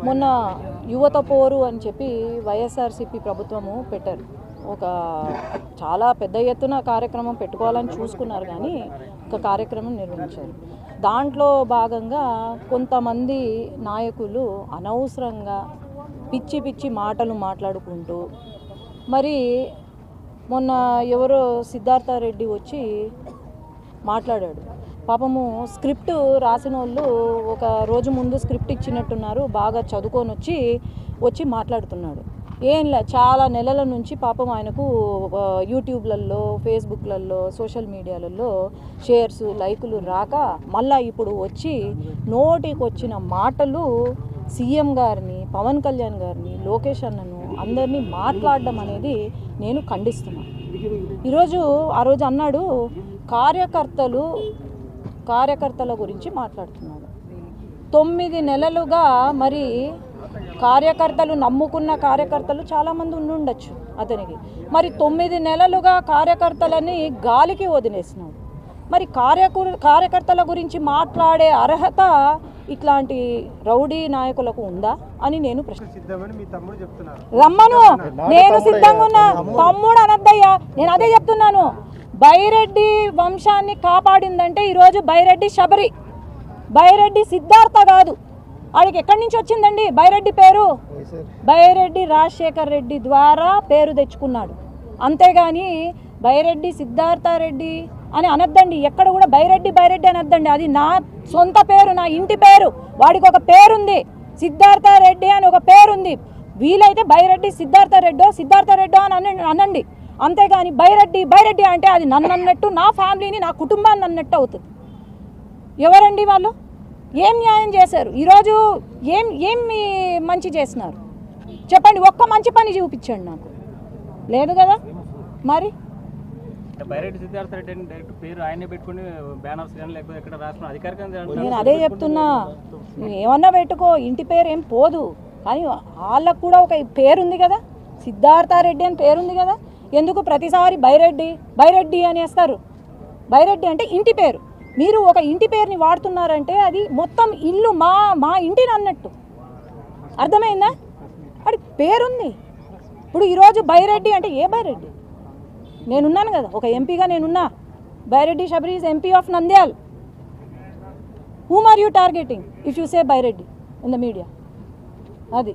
మొన్న యువత పోరు అని చెప్పి వైఎస్ఆర్సీపీ ప్రభుత్వము పెట్టారు. ఒక చాలా పెద్ద ఎత్తున కార్యక్రమం పెట్టుకోవాలని చూసుకున్నారు, కానీ ఒక కార్యక్రమం నిర్వహించారు. దాంట్లో భాగంగా కొంతమంది నాయకులు అనవసరంగా పిచ్చి పిచ్చి మాటలు మాట్లాడుకుంటూ, మరి మొన్న ఎవరో సిద్ధార్థరెడ్డి వచ్చి మాట్లాడాడు. పాపము స్క్రిప్ట్ రాసిన వాళ్ళు ఒక రోజు ముందు స్క్రిప్ట్ ఇచ్చినట్టున్నారు, బాగా చదువుకొని వచ్చి మాట్లాడుతున్నాడు. ఏంలే, చాలా నెలల నుంచి పాపం ఆయనకు యూట్యూబ్లలో, ఫేస్బుక్లలో, సోషల్ మీడియాలలో షేర్స్, లైకులు రాక మళ్ళీ ఇప్పుడు వచ్చి నోటికి వచ్చిన మాటలు సీఎం గారిని, పవన్ కళ్యాణ్ గారిని, లోకేష్ అన్నను అందరినీ మాట్లాడడం అనేది నేను ఖండిస్తున్నాను. ఈరోజు ఆ రోజు అన్నాడు కార్యకర్తల గురించి మాట్లాడుతున్నాడు. 9 నెలలుగా మరి కార్యకర్తలు నమ్ముకున్న కార్యకర్తలు చాలామంది ఉండొచ్చు అతనికి. మరి 9 నెలలుగా కార్యకర్తలని గాలికి వదిలేసినాడు. మరి కార్యకర్తల గురించి మాట్లాడే అర్హత ఇట్లాంటి రౌడీ నాయకులకు ఉందా అని నేను రమ్మను. నేను సిద్ధంగా ఉన్నా. తమ్ముడు అనద్దయ్యా, నేను అదే చెప్తున్నాను. బైరెడ్డి వంశాన్ని కాపాడిందంటే ఈరోజు బైరెడ్డి శబరి, బైరెడ్డి సిద్ధార్థ కాదు. వాడికి ఎక్కడి నుంచి వచ్చిందండి బైరెడ్డి పేరు? బైరెడ్డి రాజశేఖర్ రెడ్డి ద్వారా పేరు తెచ్చుకున్నాడు, అంతేగాని బైరెడ్డి సిద్ధార్థరెడ్డి అని అనద్దండి. ఎక్కడ కూడా బైరెడ్డి అనద్దండి. అది నా సొంత పేరు, నా ఇంటి పేరు. వాడికి ఒక పేరుంది, సిద్ధార్థరెడ్డి అని ఒక పేరుంది. వీలైతే బైరెడ్డి సిద్ధార్థరెడ్డో అని అనండి, అంతేగాని బైరెడ్డి అంటే అది నన్ను అన్నట్టు, నా ఫ్యామిలీని, నా కుటుంబాన్ని అన్నట్టు అవుతుంది. ఎవరండి వాళ్ళు? ఏం న్యాయం చేశారు? ఈరోజు ఏం మంచి చేసినారు చెప్పండి? ఒక్క మంచి పని చూపించండి నాకు. లేదు కదా. మరి నేను అదే చెప్తున్నా, ఏమన్నా పెట్టుకో, ఇంటి పేరు ఏం పోదు, కానీ వాళ్ళకు కూడా ఒక పేరుంది కదా, సిద్ధార్థరెడ్డి అని పేరుంది కదా. ఎందుకు ప్రతిసారి బైరెడ్డి అనేస్తారు? బైరెడ్డి అంటే ఇంటి పేరు. మీరు ఒక ఇంటి పేరుని వాడుతున్నారంటే అది మొత్తం ఇల్లు మా ఇంటిని అన్నట్టు, అర్థమైందా? వాడి పేరుంది. ఇప్పుడు ఈరోజు బైరెడ్డి అంటే ఏ బైరెడ్డి? నేనున్నాను కదా, ఒక ఎంపీగా నేనున్నా. Byreddy Shabari is MP of Nandyal. whom are you targeting if you say Byreddy in the media? అది